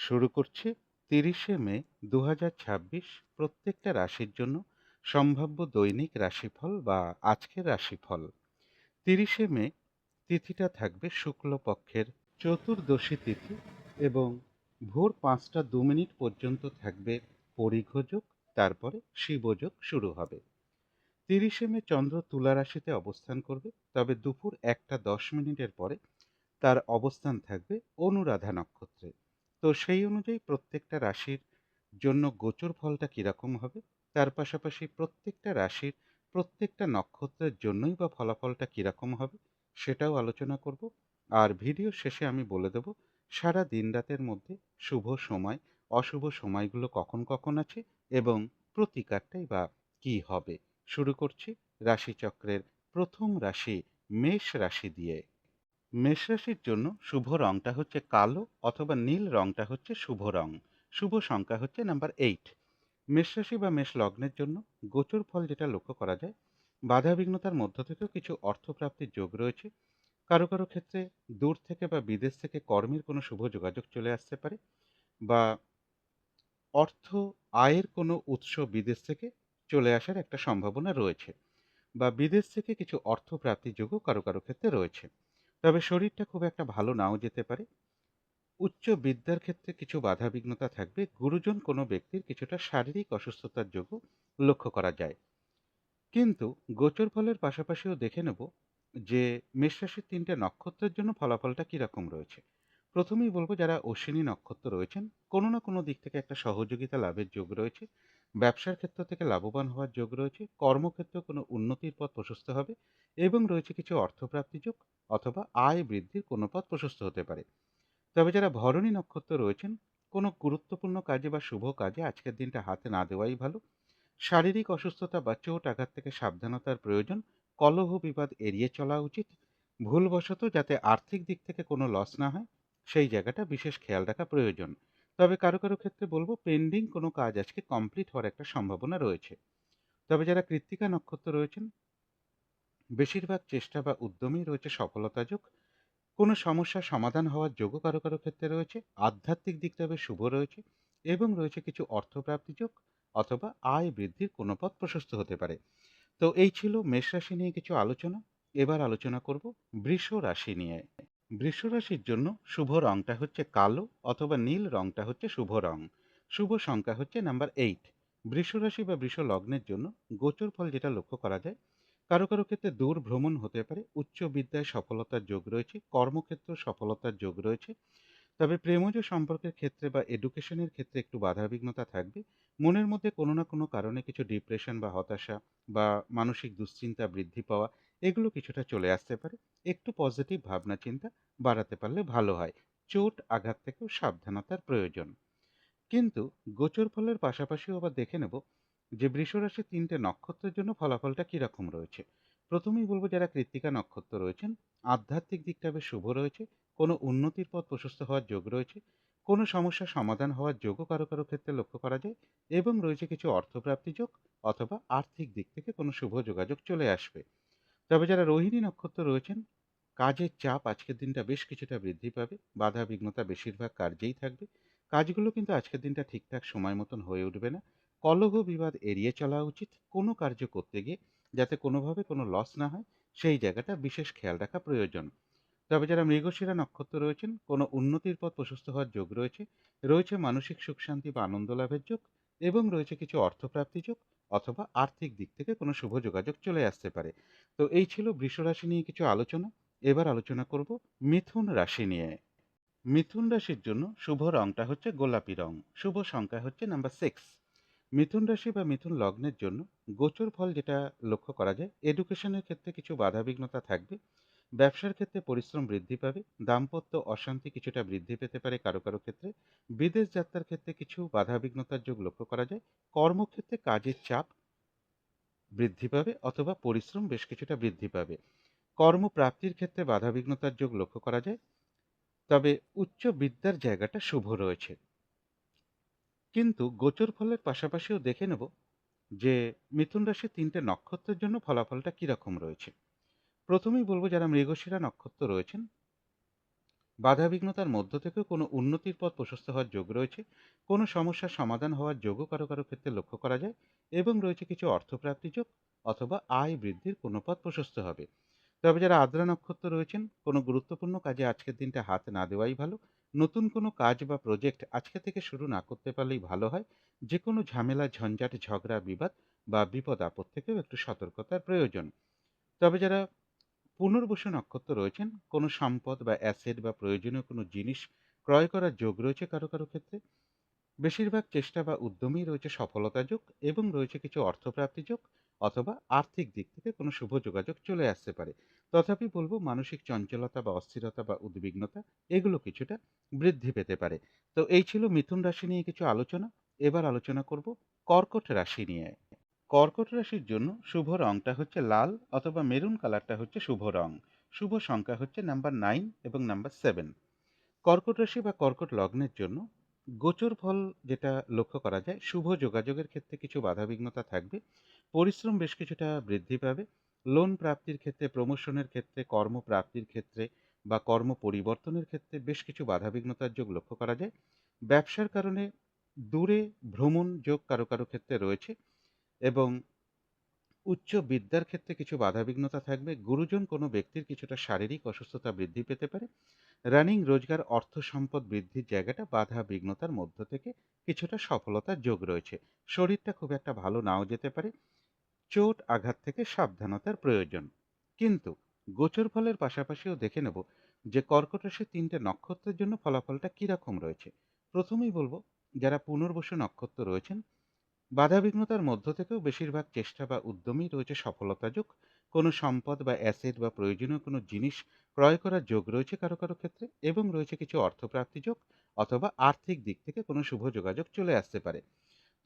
শুরু করছি ৩০শে মে ২০২৬ প্রত্যেকটা রাশির জন্য সম্ভাব্য দৈনিক রাশিফল বা আজকের রাশিফল। ৩০শে মে তিথিটা থাকবে শুক্লপক্ষের চতুর্দশী তিথি এবং ভোর ৫টা ২ মিনিট পর্যন্ত থাকবে পরিঘযোগ, তারপরে শিবযোগ শুরু হবে। ৩০শে মে চন্দ্র তুলা রাশিতে অবস্থান করবে, তবে দুপুর ১টা ১০ মিনিটের পরে তার অবস্থান থাকবে অনুরাধা নক্ষত্রে। তো সেই অনুযায়ী প্রত্যেকটা রাশির জন্য গোচর ফলটা কীরকম হবে, তার পাশাপাশি প্রত্যেকটা রাশির প্রত্যেকটা নক্ষত্রের জন্যই বা ফলাফলটা কীরকম হবে সেটাও আলোচনা করব। আর ভিডিও শেষে আমি বলে দেব সারা দিন রাতের মধ্যে শুভ সময় অশুভ সময়গুলো কখন কখন আছে এবং প্রতিকারটাই বা কী হবে। শুরু করছি রাশিচক্রের প্রথম রাশি মেষ রাশি দিয়ে। মেষ রাশির জন্য শুভ রংটা হচ্ছে কালো অথবা নীল রংটা হচ্ছে শুভ রং। শুভ সংখ্যা হচ্ছে নাম্বার 8। মেষ রাশি বা মেষ লগ্নের জন্য গোচর ফল যেটা লক্ষ্য করা যায়, বাধা বিঘ্নতার মধ্য থেকেও কিছু অর্থপ্রাপ্তির যোগ রয়েছে। কারো কারো ক্ষেত্রে দূর থেকে বা বিদেশ থেকে কর্মের কোনো শুভ যোগাযোগ চলে আসতে পারে, বা অর্থ আয়ের কোনো উৎস বিদেশ থেকে চলে আসার একটা সম্ভাবনা রয়েছে, বা বিদেশ থেকে কিছু অর্থপ্রাপ্তির যোগও কারো কারো ক্ষেত্রে রয়েছে। তবে শরীরটা খুব একটা ভালো নাও যেতে পারে। উচ্চ বিদ্যার ক্ষেত্রে কিছু বাধাবিঘ্নতা থাকবে। গুরুজন কোনো ব্যক্তির কিছুটা শারীরিক অসুস্থতার যোগও লক্ষ্য করা যায়। কিন্তু গোচর ফলের পাশাপাশিও দেখে নেব যে মেষ রাশির ৩টে নক্ষত্রের জন্য ফলাফলটা কীরকম রয়েছে। প্রথমেই বলবো, যারা অশ্বিনী নক্ষত্র রয়েছেন, কোনো না কোনো দিক থেকে একটা সহযোগিতা লাভের যোগ রয়েছে। ব্যবসার ক্ষেত্র থেকে লাভবান হওয়ার যোগ রয়েছে। কর্মক্ষেত্রে কোনো উন্নতির পথ প্রশস্ত হবে এবং রয়েছে কিছু অর্থপ্রাপ্তি যোগ, অথবা আয় বৃদ্ধির কোনো পথ প্রশস্ত হতে পারে। তবে যারা ভরণী নক্ষত্র রয়েছেন, কোনো গুরুত্বপূর্ণ কাজে বা শুভ কাজে আজকের দিনটা হাতে না দেওয়াই ভালো। শারীরিক অসুস্থতা বা চোট আঘাত থেকে সাবধানতার প্রয়োজন। কলহ বিবাদ এড়িয়ে চলা উচিত। ভুলবশত যাতে আর্থিক দিক থেকে কোনো লস না হয় সেই জায়গাটা বিশেষ খেয়াল রাখা প্রয়োজন। তবে কারো কারো ক্ষেত্রে বলবো, পেন্ডিং কোনো কাজ আজকে কমপ্লিট হওয়ার একটা সম্ভাবনা রয়েছে। তবে যারা কৃত্তিকা নক্ষত্র রয়েছেন, বেশিরভাগ চেষ্টা বা উদ্যমেই রয়েছে সফলতা যোগ। কোনো সমস্যার সমাধান হওয়ার যোগও কারো কারো ক্ষেত্রে রয়েছে। আধ্যাত্মিক দিকটা বেশ শুভ রয়েছে এবং রয়েছে কিছু অর্থপ্রাপ্তি যোগ, অথবা আয় বৃদ্ধির কোনো পথ প্রশস্ত হতে পারে। তো এই ছিল মেষ রাশি নিয়ে কিছু আলোচনা। এবার আলোচনা করব বৃষ রাশি নিয়ে। বৃষ রাশির জন্য শুভ রংটা হচ্ছে কালো অথবা নীল রংটা হচ্ছে শুভ রং। শুভ সংখ্যা হচ্ছে নাম্বার 8। বৃষ রাশি বা বৃষ লগ্নের জন্য গোচর ফল যেটা লক্ষ্য করা যায়, কারো কারো ক্ষেত্রে দূর ভ্রমণ হতে পারে। উচ্চ বিদ্যায় সফলতার যোগ রয়েছে। কর্মক্ষেত্র সফলতার যোগ রয়েছে। তবে প্রেমজ সম্পর্কের ক্ষেত্রে বা এডুকেশনের ক্ষেত্রে একটু বাধাবিঘ্নতা থাকবে। মনের মধ্যে কোনো না কোনো কারণে কিছু ডিপ্রেশন বা হতাশা বা মানসিক দুশ্চিন্তা বৃদ্ধি পাওয়া, এগুলো কিছুটা চলে আসতে পারে। একটু পজিটিভ ভাবনা চিন্তা বাড়াতে পারলে ভালো হয়। চোট আঘাত থেকেও সাবধানতার প্রয়োজন। কিন্তু গোচর ফলের পাশাপাশিও আবার দেখে নেব যে বৃষ রাশির ৩টে নক্ষত্রের জন্য ফলাফলটা কীরকম রয়েছে। প্রথমেই বলবো, যারা কৃত্তিকা নক্ষত্র রয়েছেন, আধ্যাত্মিক দিকটা বেশ শুভ রয়েছে। কোনো উন্নতির পথ প্রশস্ত হওয়ার যোগ রয়েছে। কোনো সমস্যার সমাধান হওয়ার যোগও কারো কারো ক্ষেত্রে লক্ষ্য করা যায় এবং রয়েছে কিছু অর্থপ্রাপ্তি যোগ, অথবা আর্থিক দিক থেকে কোনো শুভ যোগাযোগ চলে আসবে। তবে যারা রোহিণী নক্ষত্র রয়েছেন, কাজের চাপ আজকের দিনটা বেশ কিছুটা বৃদ্ধি পাবে। বাধা বিঘ্নতা বেশিরভাগ কার্যেই থাকবে। কাজগুলো কিন্তু আজকের দিনটা ঠিকঠাক সময় মতন হয়ে উঠবে না। কলহ বিবাদ এড়িয়ে চলা উচিত কোনো কার্য করতে গিয়ে, যাতে কোনোভাবে কোনো লস না হয় সেই জায়গাটা বিশেষ খেয়াল রাখা প্রয়োজন। তবে যারা মৃগশিরা নক্ষত্র রয়েছেন, কোনো উন্নতির পথ প্রশস্ত হওয়ার যোগ রয়েছে। রয়েছে মানসিক সুখ শান্তি বা আনন্দ লাভের যোগ এবং রয়েছে কিছু অর্থপ্রাপ্তি যোগ, অথবা আর্থিক দিক থেকে কোনো শুভ যোগাযোগ চলে আসতে পারে। তো এই ছিল বৃষ রাশি নিয়ে কিছু আলোচনা। এবার আলোচনা করব মিথুন রাশি নিয়ে। মিথুন রাশির জন্য শুভ রংটা হচ্ছে গোলাপি রং। শুভ সংখ্যা হচ্ছে নাম্বার 6। মিথুন রাশি বা মিথুন লগ্নের জন্য গোচর ফল যেটা লক্ষ্য করা যায়, এডুকেশনের ক্ষেত্রে কিছু বাধাবিঘ্নতা থাকবে। ব্যবসার ক্ষেত্রে পরিশ্রম বৃদ্ধি পাবে। দাম্পত্য অশান্তি কিছুটা বৃদ্ধি পেতে পারে কারো কারো ক্ষেত্রে। বিদেশ যাত্রার ক্ষেত্রে কিছু বাধাবিঘ্নতার যোগ লক্ষ্য করা যায়। কর্মক্ষেত্রে কাজের চাপ বৃদ্ধি পাবে, অথবা পরিশ্রম বেশ কিছুটা বৃদ্ধি পাবে। কর্মপ্রাপ্তির ক্ষেত্রে বাধাবিঘ্নতার যোগ লক্ষ্য করা যায়। তবে উচ্চ বিদ্যার জায়গাটা শুভ রয়েছে। কিন্তু গোচর ফলের পাশাপাশিও দেখে নেব যে মিথুন রাশির ৩টে নক্ষত্রের জন্য ফলাফলটা কীরকম রয়েছে। প্রথমেই বলবো, যারা মৃগশিরা নক্ষত্র রয়েছেন, বাধাবিঘ্নতার মধ্য থেকেও কোনো উন্নতির পথ প্রশস্ত হওয়ার যোগ রয়েছে, কোনো সমস্যার সমাধান হওয়ার যোগও কারো কারো ক্ষেত্রে লক্ষ্য করা যায়, এবং রয়েছে কিছু অর্থপ্রাপ্তির যোগ অথবা আয় বৃদ্ধির কোনো পথ প্রশস্ত হবে। তবে যারা আদ্রা নক্ষত্র রয়েছেন, কোনো গুরুত্বপূর্ণ কাজে আজকের দিনটা হাত না দেওয়াই ভালো। নতুন কোনো কাজ বা প্রজেক্ট আজকে থেকে শুরু না করতে পারলেই ভালো হয়। যে কোনো ঝামেলা, ঝঞ্ঝাট, ঝগড়া, বিবাদ বা বিপদ আপদ থেকেও একটু সতর্কতার প্রয়োজন। তবে যারা পুনর্বসু নক্ষত্র রয়েছেন, কোনো সম্পদ বা অ্যাসেট বা প্রয়োজনীয় কোনো জিনিস ক্রয় করার যোগ রয়েছে কারো কারো ক্ষেত্রে। বেশিরভাগ চেষ্টা বা উদ্যমেই রয়েছে সফলতা যোগ, এবং রয়েছে কিছু অর্থপ্রাপ্তি যোগ অথবা আর্থিক দিক থেকে কোনো শুভ যোগাযোগ চলে আসতে পারে। তথাপি বলবো, মানসিক চঞ্চলতা বা অস্থিরতা বা উদ্বিগ্নতা এগুলো কিছুটা বৃদ্ধি পেতে পারে। তো এই ছিল মিথুন রাশি নিয়ে কিছু আলোচনা। এবার আলোচনা করব কর্কট রাশি নিয়ে। কর্কট রাশির জন্য শুভ রংটা হচ্ছে লাল অথবা মেরুন কালারটা হচ্ছে শুভ রং। শুভ সংখ্যা হচ্ছে নাম্বার 9 এবং নাম্বার 7। কর্কট রাশি বা কর্কট লগ্নের জন্য গোচর ফল যেটা লক্ষ্য করা যায়, শুভ যোগাযোগের ক্ষেত্রে কিছু বাধাবিঘ্নতা থাকবে। পরিশ্রম বেশ কিছুটা বৃদ্ধি পাবে। লোন প্রাপ্তির ক্ষেত্রে, প্রমোশনের ক্ষেত্রে, কর্মপ্রাপ্তির ক্ষেত্রে বা কর্ম পরিবর্তনের ক্ষেত্রে বেশ কিছু বাধাবিঘ্নতার যোগ লক্ষ্য করা যায়। ব্যবসার কারণে দূরে ভ্রমণ যোগ কারো কারো ক্ষেত্রে রয়েছে, এবং উচ্চ বিদ্যার ক্ষেত্রে কিছু বাধাবিঘ্নতা থাকবে। গুরুজন কোনো ব্যক্তির কিছুটা শারীরিক অসুস্থতা বৃদ্ধি পেতে পারে। রানিং রোজগার, অর্থ সম্পদ বৃদ্ধির জায়গাটা বাধা বিঘ্নতার মধ্য থেকে কিছুটা সফলতার যোগ রয়েছে। শরীরটা খুব একটা ভালো নাও যেতে পারে। চোট আঘাত থেকে সাবধানতার প্রয়োজন। কিন্তু গোচর ফলের পাশাপাশিও দেখে নেব যে কর্কট রাশির 3টে নক্ষত্রের জন্য ফলাফলটা কিরকম রয়েছে। প্রথমেই বলবো, যারা পুনর্বসু নক্ষত্র রয়েছেন, বাধাবিঘ্নতার মধ্য থেকেও বেশিরভাগ চেষ্টা বা উদ্যমেই রয়েছে সফলতা যোগ। কোনো সম্পদ বা অ্যাসেট বা প্রয়োজনীয় কোনো জিনিস ক্রয় করার যোগ রয়েছে কারো কারো ক্ষেত্রে, এবং রয়েছে কিছু অর্থপ্রাপ্তি যোগ অথবা আর্থিক দিক থেকে কোনো শুভ যোগাযোগ চলে আসতে পারে।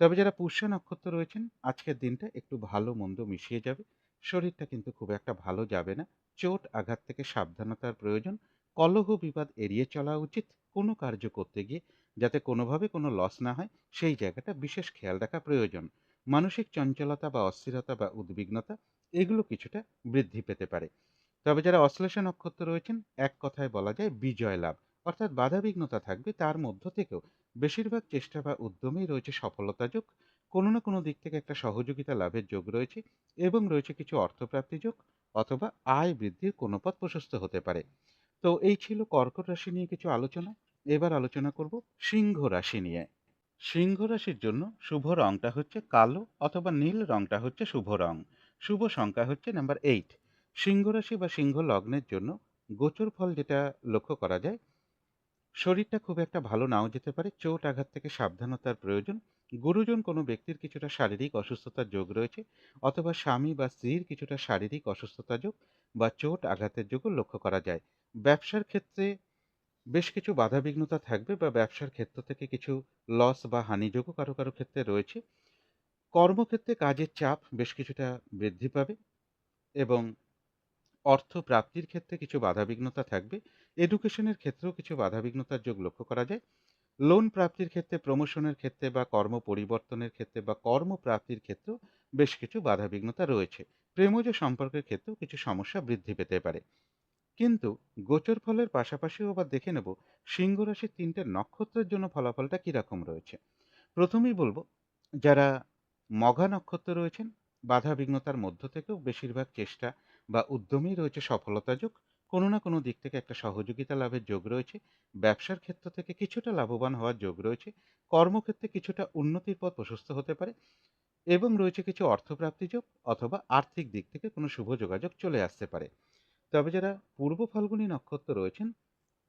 তবে যারা পুষ্য নক্ষত্র রয়েছেন, আজকের দিনটা একটু ভালো মন্দ মিশিয়ে যাবে। শরীরটা কিন্তু খুব একটা ভালো যাবে না। চোট আঘাত থেকে সাবধানতার প্রয়োজন। কলহ বিবাদ এড়িয়ে চলা উচিত। কোনো কার্য করতে গিয়ে যাতে কোনোভাবে কোনো লস না হয়, সেই জায়গাটা বিশেষ খেয়াল রাখা প্রয়োজন। মানসিক চঞ্চলতা বা অস্থিরতা বা উদ্বিগ্নতা এগুলো কিছুটা বৃদ্ধি পেতে পারে। তবে যারা অশ্লেষা নক্ষত্র রয়েছেন, এক কথায় বলা যায় বিজয় লাভ। অর্থাৎ বাধাবিঘ্নতা থাকবে, তার মধ্য থেকেও বেশিরভাগ চেষ্টা বা উদ্যমেই রয়েছে সফলতা যোগ। কোনো না কোনো দিক থেকে একটা সহযোগিতা লাভের যোগ রয়েছে, এবং রয়েছে কিছু অর্থপ্রাপ্তি যোগ অথবা আয় বৃদ্ধির কোনো পথ প্রশস্ত হতে পারে। তো এই ছিল কর্কট রাশি নিয়ে কিছু আলোচনা। এবার আলোচনা করব সিংহ রাশি নিয়ে। সিংহ রাশির জন্য শুভ রংটা হচ্ছে কালো অথবা নীল রংটা হচ্ছে শুভ রং। শুভ সংখ্যা হচ্ছে নাম্বার 8। সিংহ রাশি বা সিংহ লগ্নের জন্য গোচর ফল যেটা লক্ষ্য করা যায়, শরীরটা খুব একটা ভালো নাও যেতে পারে। চোট আঘাত থেকে সাবধানতার প্রয়োজন। গুরুজন কোনো ব্যক্তির কিছুটা শারীরিক অসুস্থতার যোগ রয়েছে, অথবা স্বামী বা স্ত্রীর কিছুটা শারীরিক অসুস্থতা যোগ বা চোট আঘাতের যোগও লক্ষ্য করা যায়। ব্যবসার ক্ষেত্রে বেশ কিছু বাধাবিঘ্নতা থাকবে, বা ব্যবসার ক্ষেত্র থেকে কিছু লস বা হানিযোগও কারো কারো ক্ষেত্রে রয়েছে। কর্মক্ষেত্রে কাজের চাপ বেশ কিছুটা বৃদ্ধি পাবে, এবং অর্থ প্রাপ্তির ক্ষেত্রে কিছু বাধাবিঘ্নতা থাকবে। এডুকেশনের ক্ষেত্রেও কিছু বাধাবিঘ্নতার যোগ লক্ষ্য করা যায়। লোন প্রাপ্তির ক্ষেত্রে, প্রমোশনের ক্ষেত্রে বা কর্ম পরিবর্তনের ক্ষেত্রে বা কর্মপ্রাপ্তির ক্ষেত্রেও বেশ কিছু বাধাবিঘ্নতা রয়েছে। প্রেমজ সম্পর্কের ক্ষেত্রেও কিছু সমস্যা বৃদ্ধি পেতে পারে। কিন্তু গোচর ফলের পাশাপাশিও আবার দেখে নেব সিংহ রাশির 3টে নক্ষত্রের জন্য ফলাফলটা কিরকম রয়েছে। প্রথমেই বলবো, যারা মঘা নক্ষত্র রয়েছেন, বাধা বিঘ্নতার মধ্য থেকেও বেশিরভাগ চেষ্টা বা উদ্যমেই রয়েছে সফলতা যোগ। কোনো না কোনো দিক থেকে একটা সহযোগিতা লাভের যোগ রয়েছে। ব্যবসার ক্ষেত্র থেকে কিছুটা লাভবান হওয়ার যোগ রয়েছে। কর্মক্ষেত্রে কিছুটা উন্নতির পথ প্রশস্ত হতে পারে, এবং রয়েছে কিছু অর্থপ্রাপ্তি যোগ অথবা আর্থিক দিক থেকে কোনো শুভ যোগাযোগ চলে আসতে পারে। তবে যারা পূর্ব ফাল্গুনী নক্ষত্র রয়েছেন,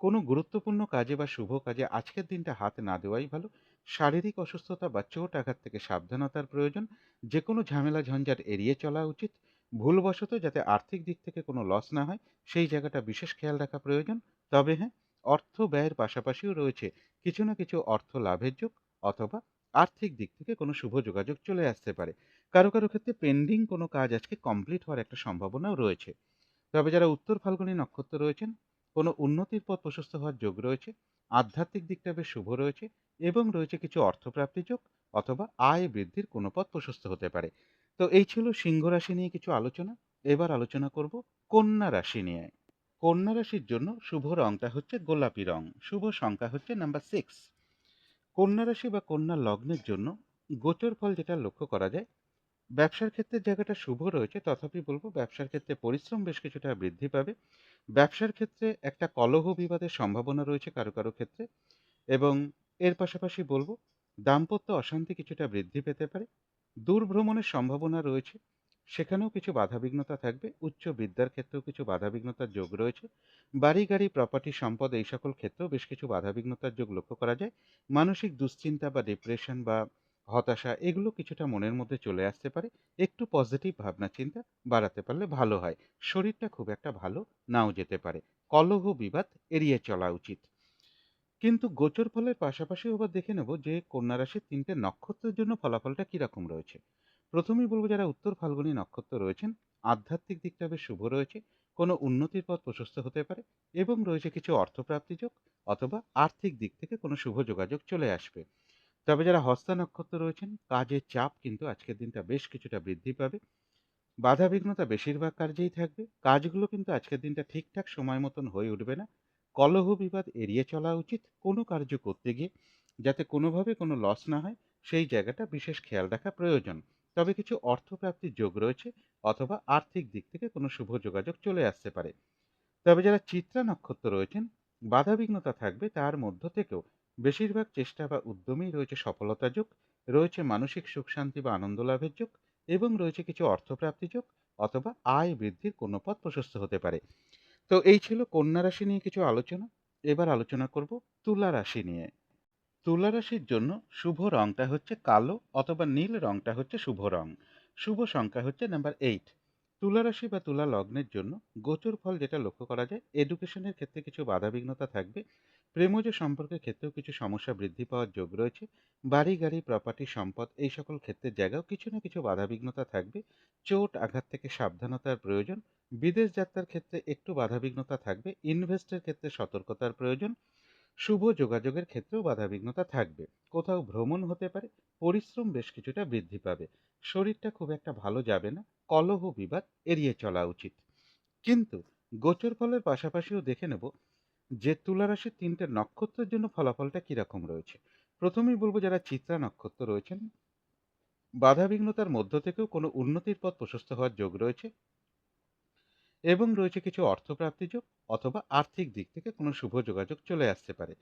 কোনো গুরুত্বপূর্ণ কাজে বা শুভ কাজে আজকের দিনটা হাত না দেওয়াই ভালো। শারীরিক অসুস্থতা বা চোট আঘাত থেকে সাবধানতার প্রয়োজন। যে কোনো ঝামেলা ঝঞ্ঝাট এড়িয়ে চলা উচিত। ভুলবশত যাতে আর্থিক দিক থেকে কোনো লস না হয়, সেই জায়গাটা বিশেষ খেয়াল রাখা প্রয়োজন। তবে হ্যাঁ, অর্থ ব্যয়ের পাশাপাশিও রয়েছে কিছু না কিছু অর্থ লাভের যোগ, অথবা আর্থিক দিক থেকে কোনো শুভ যোগাযোগ চলে আসতে পারে। কারো কারো ক্ষেত্রে পেন্ডিং কোনো কাজ আজকে কমপ্লিট হওয়ার একটা সম্ভাবনাও রয়েছে। তবে যারা উত্তর ফাল্গুনী নক্ষত্র রয়েছেন, কোনো উন্নতির পথ প্রশস্ত হওয়ার যোগ রয়েছে। আধ্যাত্মিক দিকটা বেশ শুভ রয়েছে, এবং রয়েছে কিছু অর্থপ্রাপ্তি যোগ অথবা আয় বৃদ্ধির কোনো পথ প্রশস্ত হতে পারে। তো এই ছিল সিংহ রাশি নিয়ে কিছু আলোচনা। এবার আলোচনা করব কন্যা রাশি নিয়ে। কন্যা রাশির জন্য শুভ রংটা হচ্ছে গোলাপি রং, শুভ সংখ্যা হচ্ছে নাম্বার 6। কন্যা রাশি বা কন্যা লগ্নের জন্য গোচর ফল যেটা লক্ষ্য করা যায়, ব্যবসার ক্ষেত্রে জায়গাটা শুভ রয়েছে, তথাপি বলবো ব্যবসার ক্ষেত্রে পরিশ্রম বেশ কিছুটা বৃদ্ধি পাবে। ব্যবসার ক্ষেত্রে একটা কলহ বিবাদের সম্ভাবনা রয়েছে কারো কারো ক্ষেত্রে, এবং এর পাশাপাশি বলবো দাম্পত্য অশান্তি কিছুটা বৃদ্ধি পেতে পারে। দূর ভ্রমণের সম্ভাবনা রয়েছে, সেখানেও কিছু বাধাবিঘ্নতা থাকবে। উচ্চ বিদ্যার ক্ষেত্রেও কিছু বাধাবিঘ্নতার যোগ রয়েছে। বাড়ি গাড়ি প্রপার্টি সম্পদ এই সকল ক্ষেত্রেও বেশ কিছু বাধাবিঘ্নতার যোগ লক্ষ্য করা যায়। মানসিক দুশ্চিন্তা বা ডিপ্রেশন বা হতাশা এগুলো কিছুটা মনের মধ্যে চলে আসতে পারে। একটু পজিটিভ ভাবনা চিন্তা বাড়াতে পারলে ভালো হয়। শরীরটা খুব একটা ভালো নাও যেতে পারে। কলহ বিবাদ এড়িয়ে চলা উচিত। কিন্তু গোচর ফলের পাশাপাশি আবার দেখে নেব যে কন্যা রাশির ৩টে নক্ষত্রের জন্য ফলাফলটা কিরকম রয়েছে। প্রথমেই বলবো যারা উত্তর ফাল্গুনী নক্ষত্র রয়েছেন, আধ্যাত্মিক দিকটা বেশ শুভ রয়েছে। কোনো উন্নতির পথ প্রশস্ত হতে পারে, এবং রয়েছে কিছু অর্থপ্রাপ্তি যোগ, অথবা আর্থিক দিক থেকে কোনো শুভ যোগাযোগ চলে আসবে। তবে যারা হস্তা নক্ষত্র রয়েছেন, কাজের চাপ কিন্তু আজকের দিনটা বেশ কিছুটা বৃদ্ধি পাবে। বাধাবিঘ্নতা বেশিরভাগ কার্যেই থাকবে। কাজগুলো কিন্তু আজকের দিনটা ঠিকঠাক সময় মতন হয়ে উঠবে না। কলহ বিবাদ এড়িয়ে চলা উচিত কোনো কার্য করতে গিয়ে, যাতে কোনোভাবে কোনো লস না হয়, সেই জায়গাটা বিশেষ খেয়াল রাখা প্রয়োজন। তবে কিছু অর্থপ্রাপ্তির যোগ রয়েছে, অথবা আর্থিক দিক থেকে কোনো শুভ যোগাযোগ চলে আসতে পারে। তবে যারা চিত্রা নক্ষত্র রয়েছেন, বাধাবিঘ্নতা থাকবে, তার মধ্য থেকেও বেশিরভাগ চেষ্টা বা উদ্যমেই রয়েছে সফলতা যোগ, রয়েছে মানসিক সুখ শান্তি বা আনন্দ লাভের যোগ, এবং রয়েছে কিছু অর্থপ্রাপ্তি যোগ, অথবা আয় বৃদ্ধির কোনো পথ প্রশস্ত হতে পারে। তো এই ছিল কন্যা রাশি নিয়ে কিছু আলোচনা। এবার আলোচনা করব তুলা রাশি নিয়ে। তুলা রাশির জন্য শুভ রংটা হচ্ছে কালো, অথবা নীল রংটা হচ্ছে শুভ রং। শুভ সংখ্যা হচ্ছে নাম্বার 8। তুলা রাশি বা তুলা লগ্নের জন্য গোচর ফল যেটা লক্ষ্য করা যায়, এডুকেশনের ক্ষেত্রে কিছু বাধাবিঘ্নতা থাকবে। প্রেমজ সম্পর্কের ক্ষেত্রেও কিছু সমস্যা বৃদ্ধি পাওয়ার যোগ রয়েছে। বাড়ি গাড়ি প্রপার্টি সম্পদ এই সকল ক্ষেত্রের জায়গাও কিছু না কিছু বাধাবিঘ্নতা থাকবে। চোট আঘাত থেকে সাবধানতার প্রয়োজন। বিদেশ যাত্রার ক্ষেত্রে একটু বাধাবিঘ্নতা থাকবে। ইনভেস্টের ক্ষেত্রে সতর্কতার প্রয়োজন। শুভ যোগাযোগের ক্ষেত্রেও বাধাবিঘ্নতা থাকবে। কোথাও ভ্রমণ হতে পারে। পরিশ্রম বেশ কিছুটা বৃদ্ধি পাবে। শরীরটা খুব একটা ভালো যাবে না। কলহ বিবাদ এড়িয়ে চলা উচিত। কিন্তু গোচর ফলের পাশাপাশিও দেখে নেব যে তুলা রাশির ৩টে নক্ষত্রের জন্য ফলাফলটা কিরকম রয়েছে। প্রথমেই বলবো যারা চিত্রা নক্ষত্র রয়েছেন, বাধাবিঘ্নতার মধ্য থেকেও কোনো উন্নতির পথ প্রশস্ত হওয়ার যোগ রয়েছে, এবং রয়েছে কিছু অর্থপ্রাপ্তি যোগ, অথবা আর্থিক দিক থেকে কোনো শুভ যোগাযোগ চলে আসতে পারে।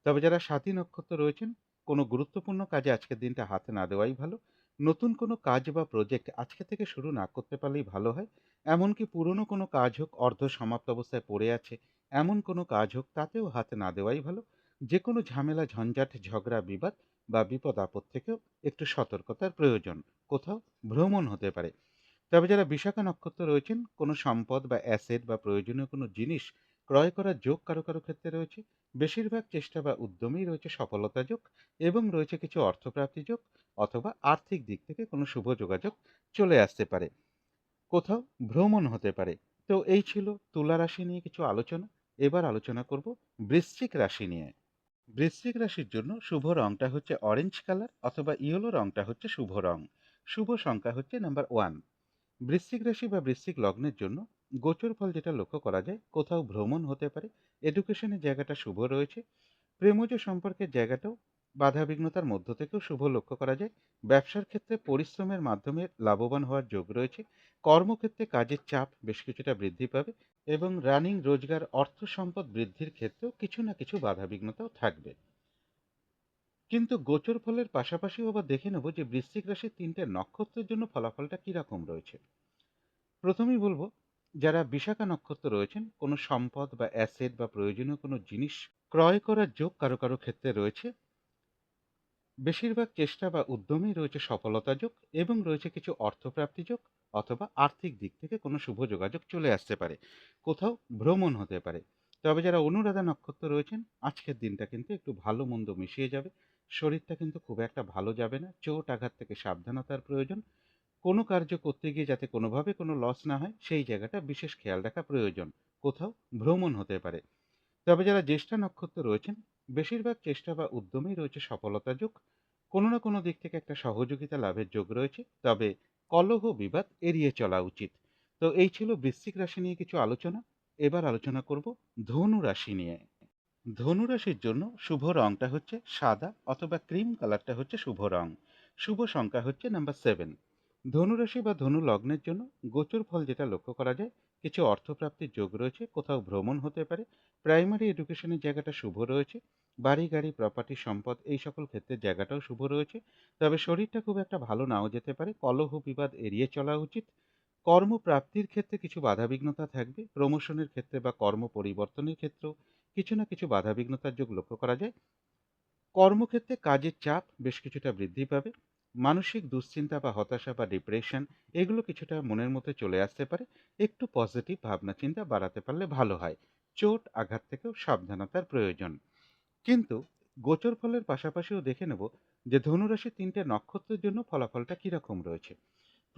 তবে যারা স্বাতী নক্ষত্র রয়েছেন, কোনো গুরুত্বপূর্ণ কাজে আজকের দিনটা হাতে না দেওয়াই ভালো। নতুন কোনো কাজ বা প্রজেক্ট আজকে থেকে শুরু না করতে পারলেই ভালো হয়। এমনকি পুরনো কোনো কাজ হোক, অর্ধ সমাপ্ত অবস্থায় পড়ে আছে এমন কোনো কাজ হোক, তাতেও হাতে না দেওয়াই ভালো। যে কোনো ঝামেলা ঝঞ্ঝাট ঝগড়া বিবাদ বা বিপদ আপদ থেকেও একটু সতর্কতার প্রয়োজন। কোথাও ভ্রমণ হতে পারে। তবে যারা বিশাখা নক্ষত্র রয়েছেন, কোনো সম্পদ বা অ্যাসেট বা প্রয়োজনীয় কোনো জিনিস ক্রয় করার যোগ কারো কারো ক্ষেত্রে রয়েছে। বেশিরভাগ চেষ্টা বা উদ্যমেই রয়েছে সফলতা যোগ, এবং রয়েছে কিছু অর্থপ্রাপ্তি যোগ, অথবা আর্থিক দিক থেকে কোনো শুভ যোগাযোগ চলে আসতে পারে। কোথাও ভ্রমণ হতে পারে। তো এই ছিল তুলা রাশি নিয়ে কিছু আলোচনা। এবার আলোচনা করব বৃশ্চিক রাশি নিয়ে। বৃশ্চিক রাশির জন্য শুভ রংটা হচ্ছে অরেঞ্জ কালার, অথবা ইয়েলো রংটা হচ্ছে শুভ রং। শুভ সংখ্যা হচ্ছে নাম্বার 1। বৃশ্চিক রাশি বা বৃশ্চিক লগ্নের জন্য গোচর ফল যেটা লক্ষ্য করা যায়, কোথাও ভ্রমণ হতে পারে। এডুকেশনের জায়গাটা শুভ রয়েছে। প্রেমজ সম্পর্কের জায়গাটাও বাধাবিঘ্নতার মধ্য থেকেও শুভ লক্ষ্য করা যায়। ব্যবসার ক্ষেত্রে পরিশ্রমের মাধ্যমে লাভবান হওয়ার যোগ রয়েছে। কর্মক্ষেত্রে কাজের চাপ বেশ কিছুটা বৃদ্ধি পাবে, এবং রানিং রোজগার অর্থ সম্পদ বৃদ্ধির ক্ষেত্রেও কিছু না কিছু বাধাবিঘ্নতাও থাকবে। কিন্তু গোচর ফলের পাশাপাশিও আবার দেখে নেব যে বৃশ্চিক রাশির ৩টে নক্ষত্রের জন্য ফলাফলটা কিরকম রয়েছে। প্রথমেই বলবো যারা বিশাখা নক্ষত্র রয়েছেন, কোনো সম্পদ বা অ্যাসেট বা প্রয়োজনীয় কোনো জিনিস ক্রয় করার যোগ কারো কারো ক্ষেত্রে রয়েছে। বেশিরভাগ চেষ্টা বা উদ্যমেই রয়েছে সফলতা যোগ, এবং রয়েছে কিছু অর্থপ্রাপ্তি যোগ, অথবা আর্থিক দিক থেকে কোনো শুভ যোগাযোগ চলে আসতে পারে। কোথাও ভ্রমণ হতে পারে। তবে যারা অনুরাধা নক্ষত্র রয়েছেন, আজকের দিনটা কিন্তু একটু ভালো মন্দ মিশিয়ে যাবে। শরীরটা কিন্তু খুব একটা ভালো যাবে না। চোট আঘাত থেকে সাবধানতার প্রয়োজন। কোনো কার্য করতে গিয়ে যাতে কোনোভাবে কোনো লস না হয়, সেই জায়গাটা বিশেষ খেয়াল রাখা প্রয়োজন। কোথাও ভ্রমণ হতে পারে। তবে যারা জ্যেষ্ঠা নক্ষত্র রয়েছেন, বেশিরভাগ চেষ্টা বা উদ্যমেই রয়েছে সফলতা যোগ। কোনো না কোনো দিক থেকে একটা সহযোগিতা লাভের যোগ রয়েছে। তবে কলহ বিবাদ এড়িয়ে চলা উচিত। তো এই ছিল বৃশ্চিক রাশি নিয়ে কিছু আলোচনা। এবার আলোচনা করব ধনু রাশি নিয়ে। ধনু রাশির জন্য শুভ রংটা হচ্ছে সাদা অথবা ক্রিম কালারটা হচ্ছে শুভ রং। শুভ সংখ্যা হচ্ছে নাম্বার 7। ধনু রাশি বা ধনু লগ্নের জন্য গোচর ফল যেটা লক্ষ্য করা যায়, কিছু অর্থপ্রাপ্তির যোগ রয়েছে, কোথাও ভ্রমণ হতে পারে, প্রাইমারি এডুকেশনের জায়গাটা শুভ রয়েছে, বাড়ি গাড়ি প্রপার্টি সম্পদ এই সকল ক্ষেত্রের জায়গাটাও শুভ রয়েছে। তবে শরীরটা খুব একটা ভালো নাও যেতে পারে, কলহ বিবাদ এড়িয়ে চলা উচিত। কর্মপ্রাপ্তির ক্ষেত্রে কিছু বাধাবিঘ্নতা থাকবে, প্রমোশনের ক্ষেত্রে বা কর্ম পরিবর্তনের ক্ষেত্রেও কিছু না কিছু বাধাবিঘ্নতার যোগ লক্ষ্য করা যায়। কর্মক্ষেত্রে কাজের চাপ বেশ কিছুটা বৃদ্ধি পাবে। মানসিক দুশ্চিন্তা বা হতাশা বা ডিপ্রেশন এগুলো কিছুটা মনের মধ্যে চলে আসতে পারে। একটু পজিটিভ ভাবনা চিন্তা বাড়াতে পারলে ভালো হয়। চোট আঘাত থেকেও সাবধানতার প্রয়োজন। কিন্তু গোচর ফলের পাশাপাশিও দেখে নেব যে ধনুরাশির 3টে নক্ষত্রের জন্য ফলাফলটা কিরকম রয়েছে।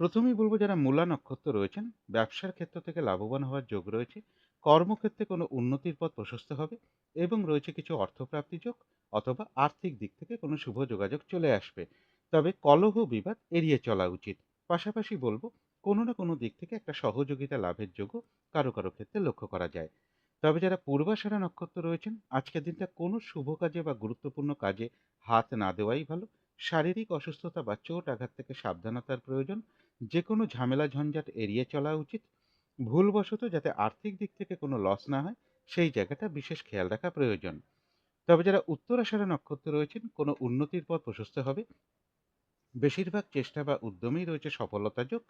প্রথমেই বলব, যারা মূলা নক্ষত্র রয়েছেন, ব্যবসার ক্ষেত্র থেকে লাভবান হওয়ার যোগ রয়েছে। কর্মক্ষেত্রে কোনো উন্নতির পথ প্রশস্ত হবে এবং রয়েছে কিছু অর্থপ্রাপ্তি যোগ অথবা আর্থিক দিক থেকে কোনো শুভ যোগাযোগ চলে আসবে। তবে কলহ বিবাদ এড়িয়ে চলা উচিত। পাশাপাশি বলবো, কোনো না কোনো দিক থেকে একটা সহযোগিতা লাভের যোগও কারো কারো ক্ষেত্রে লক্ষ্য করা যায়। তবে যারা পূর্বাষাঢ়া নক্ষত্র রয়েছেন, আজকের দিনটা কোনো শুভ কাজে বা গুরুত্বপূর্ণ কাজে হাত না দেওয়াই ভালো। শারীরিক অসুস্থতা বা চোট আঘাত থেকে সাবধানতার প্রয়োজন। যে কোনো ঝামেলা ঝঞ্ঝাট এড়িয়ে চলা উচিত। ভুলবশত যাতে আর্থিক দিক থেকে কোনো লস না হয়, সেই জায়গাটা বিশেষ খেয়াল রাখা প্রয়োজন। তবে যারা উত্তরাষাঢ়া নক্ষত্র রয়েছেন, কোনো উন্নতির পথ প্রশস্ত হবে। বেশিরভাগ চেষ্টা বা উদ্যমেই রয়েছে সফলতা যোগ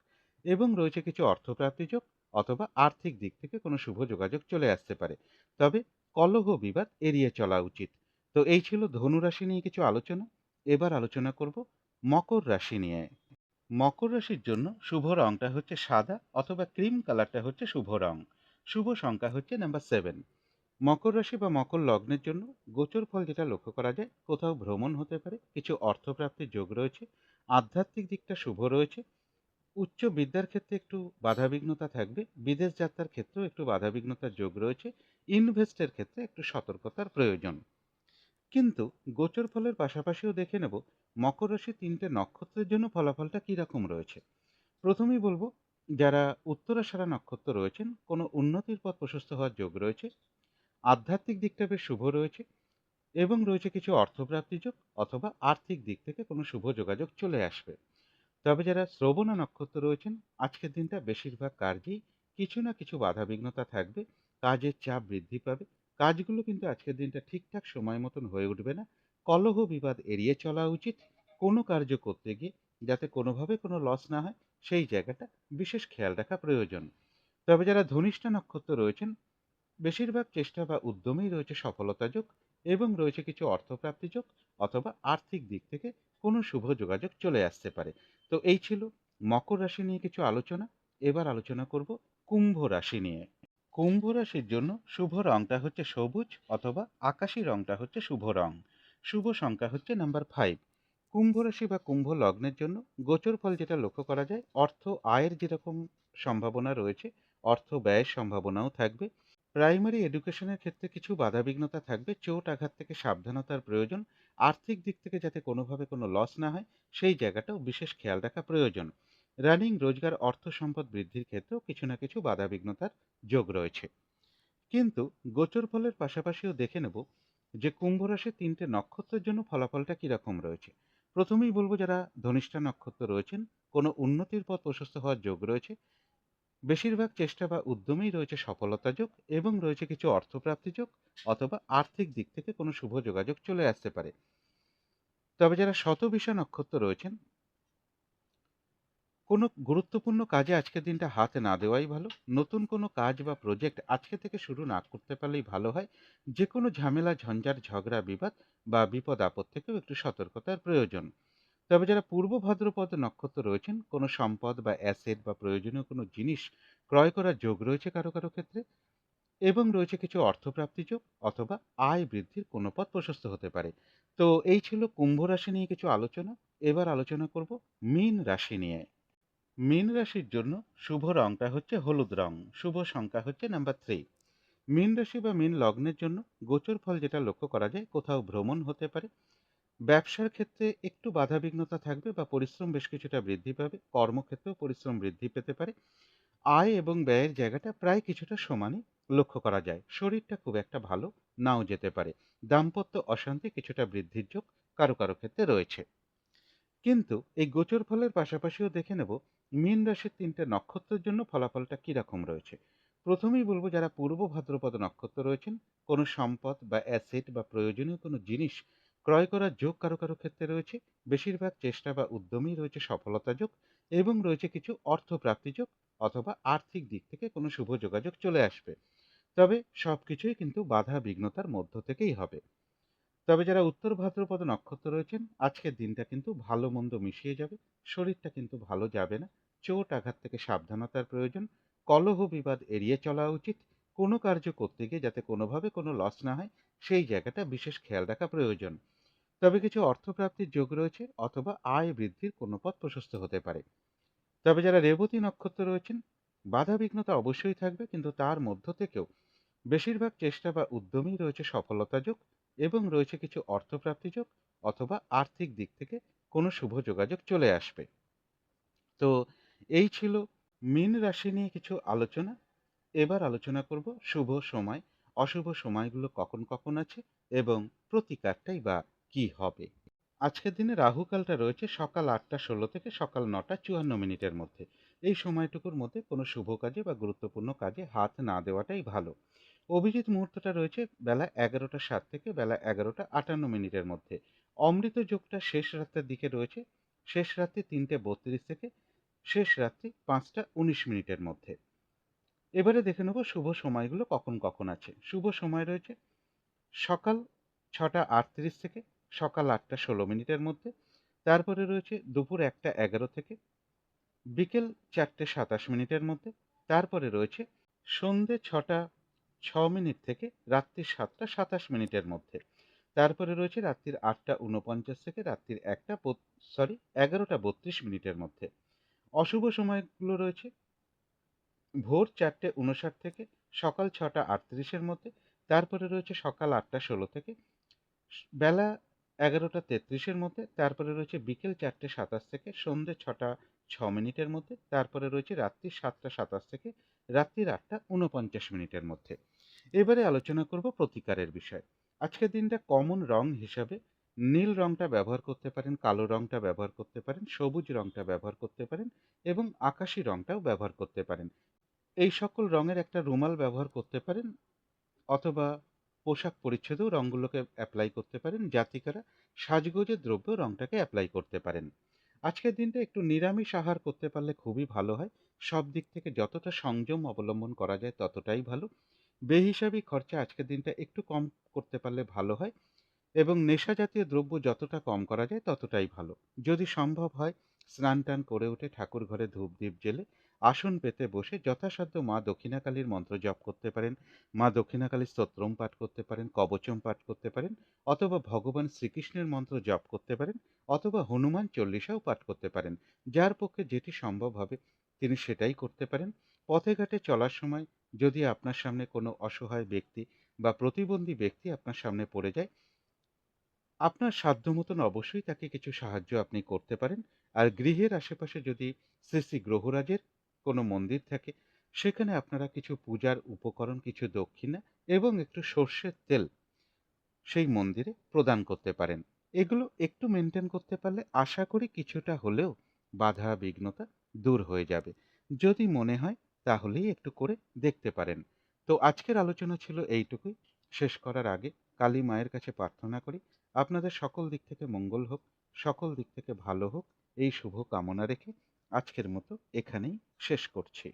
এবং রয়েছে কিছু অর্থপ্রাপ্তি যোগ অথবা আর্থিক দিক থেকে কোনো শুভ যোগাযোগ চলে আসতে পারে। তবে কলহ বিবাদ এড়িয়ে চলা উচিত। তো এই ছিল ধনু রাশি নিয়ে কিছু আলোচনা। এবার আলোচনা করব মকর রাশি নিয়ে। মকর রাশির জন্য শুভ রংটা হচ্ছে সাদা অথবা ক্রিম কালারটা হচ্ছে শুভ রং। শুভ সংখ্যা হচ্ছে নাম্বার 7। মকর রাশি বা মকর লগ্নের জন্য গোচর ফল যেটা লক্ষ্য করা যায়, কোথাও ভ্রমণ হতে পারে, কিছু অর্থপ্রাপ্তির যোগ রয়েছে, আধ্যাত্মিক দিকটা শুভ রয়েছে। উচ্চ বিদ্যার ক্ষেত্রে একটু বাধাবিঘ্নতা থাকবে, বিদেশ যাত্রার ক্ষেত্রেও একটু বাধাবিঘ্নতার যোগ রয়েছে, ইনভেস্টের ক্ষেত্রে একটু সতর্কতার প্রয়োজন। কিন্তু গোচর ফলের পাশাপাশিও দেখে নেব মকর রাশির 3টে নক্ষত্রের জন্য ফলাফলটা কিরকম রয়েছে। প্রথমেই বলবো, যারা উত্তরাষাঢ়া নক্ষত্র রয়েছেন, কোনো উন্নতির পথ প্রশস্ত হওয়ার যোগ রয়েছে, আধ্যাত্মিক দিকটা বেশ শুভ রয়েছে এবং রয়েছে কিছু অর্থপ্রাপ্তি যোগ অথবা আর্থিক দিক থেকে কোনো শুভ যোগাযোগ চলে আসবে। তবে যারা শ্রবণা নক্ষত্র রয়েছেন, আজকের দিনটা বেশিরভাগ কার্যেই কিছু না কিছু বাধাবিঘ্নতা থাকবে। কাজের চাপ বৃদ্ধি পাবে, কাজগুলো কিন্তু আজকের দিনটা ঠিকঠাক সময় মতন হয়ে উঠবে না। কলহ বিবাদ এড়িয়ে চলা উচিত। কোনো কার্য করতে গিয়ে যাতে কোনোভাবে কোনো লস না হয়, সেই জায়গাটা বিশেষ খেয়াল রাখা প্রয়োজন। তবে যারা ধনিষ্ঠা নক্ষত্র রয়েছেন, বেশিরভাগ চেষ্টা বা উদ্যমেই রয়েছে সফলতা যোগ এবং রয়েছে কিছু অর্থপ্রাপ্তি যোগ অথবা আর্থিক দিক থেকে কোনো শুভ যোগাযোগ চলে আসতে পারে। তো এই ছিল মকর রাশি নিয়ে কিছু আলোচনা। এবার আলোচনা করব কুম্ভ রাশি নিয়ে। কুম্ভ রাশির জন্য শুভ রংটা হচ্ছে সবুজ অথবা আকাশী রংটা হচ্ছে শুভ রং। শুভ সংখ্যা হচ্ছে নাম্বার 5। কুম্ভ রাশি বা কুম্ভ লগ্নের জন্য গোচর ফল যেটা লক্ষ্য করা যায়, অর্থ আয়ের যেরকম সম্ভাবনা রয়েছে, অর্থ ব্যয়ের সম্ভাবনাও থাকবে। প্রাইমারি এডুকেশনের ক্ষেত্রে কিছু বাধাবিঘ্নতা থাকবে, চোট আঘাত থেকে সাবধানতার প্রয়োজন। আর্থিক দিক থেকে যাতে কোনোভাবে কোনো লস না হয়, সেই জায়গাটাও বিশেষ খেয়াল রাখা প্রয়োজন। রানিং রোজগার অর্থ সম্পদ বৃদ্ধির ক্ষেত্রেও কিছু না কিছু বাধাবিঘ্নতার যোগ রয়েছে। কিন্তু গোচর ফলের পাশাপাশিও দেখে নেব যে কুম্ভ রাশির 3টে নক্ষত্রের জন্য ফলাফলটা কিরকম রয়েছে। প্রথমেই বলবো, যারা ধনিষ্ঠা নক্ষত্র রয়েছেন, কোনো উন্নতির পথ প্রশস্ত হওয়ার যোগ রয়েছে। বেশিরভাগ চেষ্টা বা উদ্যমেই রয়েছে সফলতা যোগ এবং রয়েছে কিছু অর্থপ্রাপ্তি যোগ অথবা আর্থিক দিক থেকে কোনো শুভ যোগাযোগ চলে আসতে পারে। তবে যারা শতবিষা নক্ষত্র রয়েছেন, কোনো গুরুত্বপূর্ণ কাজে আজকের দিনটা হাত না দেওয়াই ভালো। নতুন কোনো কাজ বা প্রজেক্ট আজকে থেকে শুরু না করতে পারলেই ভালো হয়। যে কোনো ঝামেলা ঝঞ্ঝাট ঝগড়া বিবাদ বা বিপদ আপদ থেকেও একটু সতর্কতার প্রয়োজন। তবে যারা পূর্ব ভাদ্রপদ নক্ষত্র রয়েছেন, কোনো সম্পদ বা অ্যাসেট বা প্রয়োজনীয় কোনো জিনিস ক্রয় করার যোগ রয়েছে কারো কারো ক্ষেত্রে এবং রয়েছে কিছু অর্থপ্রাপ্তি যোগ অথবা আয় বৃদ্ধির কোনো পথ প্রশস্ত হতে পারে। তো এই ছিল কুম্ভ রাশি নিয়ে কিছু আলোচনা। এবার আলোচনা করব মীন রাশি নিয়ে। মীন রাশির জন্য শুভ রংটা হচ্ছে হলুদ রং। শুভ সংখ্যা হচ্ছে নাম্বার 3। মীন রাশি বা মীন লগ্নের জন্য গোচর ফল যেটা লক্ষ্য করা যায়, কোথাও ভ্রমণ হতে পারে। ব্যবসার ক্ষেত্রে একটু বাধাবিঘ্নতা থাকবে বা পরিশ্রম বেশ কিছুটা বৃদ্ধি পাবে। কর্মক্ষেত্রেও পরিশ্রম বৃদ্ধি পেতে পারে। আয় এবং ব্যয়ের জায়গাটা প্রায় কিছুটা সমানই। লক্ষ্য করা যায়। শরীরটা খুব একটা ভালো নাও যেতে পারে। দাম্পত্য অশান্তি কিছুটা বৃদ্ধির যোগ কারো কারো ক্ষেত্রে রয়েছে। কিন্তু এই গোচর ফলের পাশাপাশিও দেখে নেব মীন রাশির ৩টে নক্ষত্রের জন্য ফলাফলটা কিরকম রয়েছে। প্রথমেই বলবো, যারা পূর্ব ভাদ্রপদ নক্ষত্র রয়েছেন, কোনো সম্পদ বা অ্যাসেট বা প্রয়োজনীয় কোনো জিনিস ক্রয় করার যোগ কারো কারো ক্ষেত্রে রয়েছে। বেশিরভাগ চেষ্টা বা উদ্যমেই রয়েছে সফলতা যোগ, এবং রয়েছে কিছু অর্থপ্রাপ্তি যোগ, অথবা আর্থিক দিক থেকে কোনো শুভ যোগাযোগ চলে আসবে। তবে সবকিছুই কিন্তু বাধা বিঘ্নতার মধ্য থেকেই হবে। তবে যারা উত্তর ভাদ্রপদ নক্ষত্র রয়েছেন, আজকের দিনটা কিন্তু ভালো মন্দ মিশিয়ে যাবে। শরীরটা কিন্তু ভালো যাবে না। চোট আঘাত থেকে সাবধানতার প্রয়োজন। কলহ বিবাদ এড়িয়ে চলা উচিত। কোনো কার্য করতে গিয়ে যাতে কোনোভাবে কোনো লস না হয়, সেই জায়গাটা বিশেষ খেয়াল রাখা প্রয়োজন। তবে কিছু অর্থপ্রাপ্তির যোগ রয়েছে, অথবা আয় বৃদ্ধির কোনো পথ প্রশস্ত হতে পারে। তবে যারা রেবতী নক্ষত্র রয়েছেন, বাধা বিঘ্নতা অবশ্যই থাকবে, কিন্তু তার মধ্য থেকেও বেশিরভাগ চেষ্টা বা উদ্যমেই রয়েছে সফলতা যোগ, এবং রয়েছে কিছু অর্থপ্রাপ্তি যোগ, অথবা আর্থিক দিক থেকে কোনো শুভ যোগাযোগ চলে আসবে। তো এই ছিল মীন রাশি নিয়ে কিছু আলোচনা। এবার আলোচনা করব শুভ সময়, অশুভ সময়গুলো কখন কখন আছে, এবং প্রতিকারটাই বা কি হবে। আজকের দিনে রাহুকালটা রয়েছে সকাল ৮টা ১৬ থেকে সকাল ৯টা ৫৪ মিনিটের মধ্যে। এই সময়টুকুর মধ্যে কোনো শুভ কাজে বা গুরুত্বপূর্ণ কাজে হাত না দেওয়াটাই ভালো। অভিজিৎ মুহূর্তটা রয়েছে বেলা ১১টা ৭ থেকে বেলা ১১টা ৫৮ মিনিটের মধ্যে। অমৃত যোগটা শেষ রাতের দিকে রয়েছে, শেষ রাত্রি ৩টে ৩২ থেকে শেষ রাত্রি ৫টা ১৯ মিনিটের মধ্যে। এবারে দেখে নেব শুভ সময়গুলো কখন কখন আছে। শুভ সময় রয়েছে সকাল ৬টা ৩৮ থেকে সকাল ৮টা ১৬ মিনিটের মধ্যে। তারপরে রয়েছে দুপুর ১টা ১১ থেকে বিকেল ৪টে ২৭ মিনিটের মধ্যে। তারপরে রয়েছে সন্ধে ৬টা ৬ মিনিট থেকে রাত্রি ৭টা ২৭ মিনিটের মধ্যে। তারপরে রয়েছে রাত্রির ৮টা ৪৯ থেকে রাত্রির ১১টা ৩২ মিনিটের মধ্যে। অশুভ সময়গুলো রয়েছে ভোর ৪টে ৫৯ থেকে সকাল ৬টা ৩৮-এর মধ্যে। তারপরে রয়েছে সকাল ৮টা ১৬ থেকে বেলা ১১টা ৩৩-এর মধ্যে। তারপরে রয়েছে বিকেল ৪টে ২৭ থেকে সন্ধে ৬টা ৬ মিনিটের মধ্যে। তারপরে রয়েছে রাত্রি ৭টা ২৭ থেকে রাত্রির ৮টা ৪৯ মিনিটের মধ্যে। এবারে আলোচনা করব প্রতিকারের বিষয়। আজকের দিনটা কমন রং হিসাবে নীল রংটা ব্যবহার করতে পারেন, কালো রংটা ব্যবহার করতে পারেন, সবুজ রংটা ব্যবহার করতে পারেন, এবং আকাশি রংটাও ব্যবহার করতে পারেন। এই সকল রঙের একটা রুমাল ব্যবহার করতে পারেন, অথবা পোশাক পরিচ্ছদেও রঙগুলোকে অ্যাপ্লাই করতে পারেন। জাতিকারা সাজগোজের দ্রব্য রঙটাকে অ্যাপ্লাই করতে পারেন। আজকের দিনটা একটু নিরামিষ আহার করতে পারলে খুবই ভালো হয়। সব দিক থেকে যতটা সংযম অবলম্বন করা যায় ততটাই ভালো। বেহিসাবি খরচা আজকের দিনটা একটু কম করতে পারলে ভালো হয়, এবং নেশা জাতীয় দ্রব্য যতটা কম করা যায় ততটাই ভালো। যদি সম্ভব হয়, স্নান টান করে উঠে ঠাকুর ঘরে ধূপ দ্বীপ জেলে আসন পেতে বসে যথাসাধ্য মা দক্ষিণাকালীর মন্ত্র জপ করতে পারেন, মা দক্ষিণাকালীর স্তোত্রম পাঠ করতে পারেন, কবচম পাঠ করতে পারেন, অথবা ভগবান শ্রীকৃষ্ণের মন্ত্র জপ করতে পারেন, অথবা হনুমান চল্লিশাও পাঠ করতে পারেন। যার পক্ষে যেটি সম্ভব হবে তিনি সেটাই করতে পারেন। পথে ঘাটে চলার সময় যদি আপনার সামনে কোনো অসহায় ব্যক্তি বা প্রতিবন্ধী ব্যক্তি আপনার সামনে পড়ে যায়, আপনার সাধ্য মতন অবশ্যই তাকে কিছু সাহায্য আপনি করতে পারেন। আর গৃহের আশেপাশে যদি শ্রী শ্রী গ্রহরাজের কোনো মন্দির থাকে, সেখানে আপনারা কিছু পূজার উপকরণ, কিছু দক্ষিণা এবং একটু সর্ষের তেল সেই মন্দিরে প্রদান করতে পারেন। এগুলো একটু মেনটেন করতে পারলে আশা করি কিছুটা হলেও বাধা বিঘ্নতা দূর হয়ে যাবে। যদি মনে হয় তাহলেই একটু করে দেখতে পারেন। তো আজকের আলোচনা ছিল এইটুকুই। শেষ করার আগে কালী মায়ের কাছে প্রার্থনা করি আপনাদের সকল দিক থেকে মঙ্গল হোক, সকল দিক থেকে ভালো হোক, এই শুভ কামনা রেখে আজকের মতো এখানেই শেষ করছি।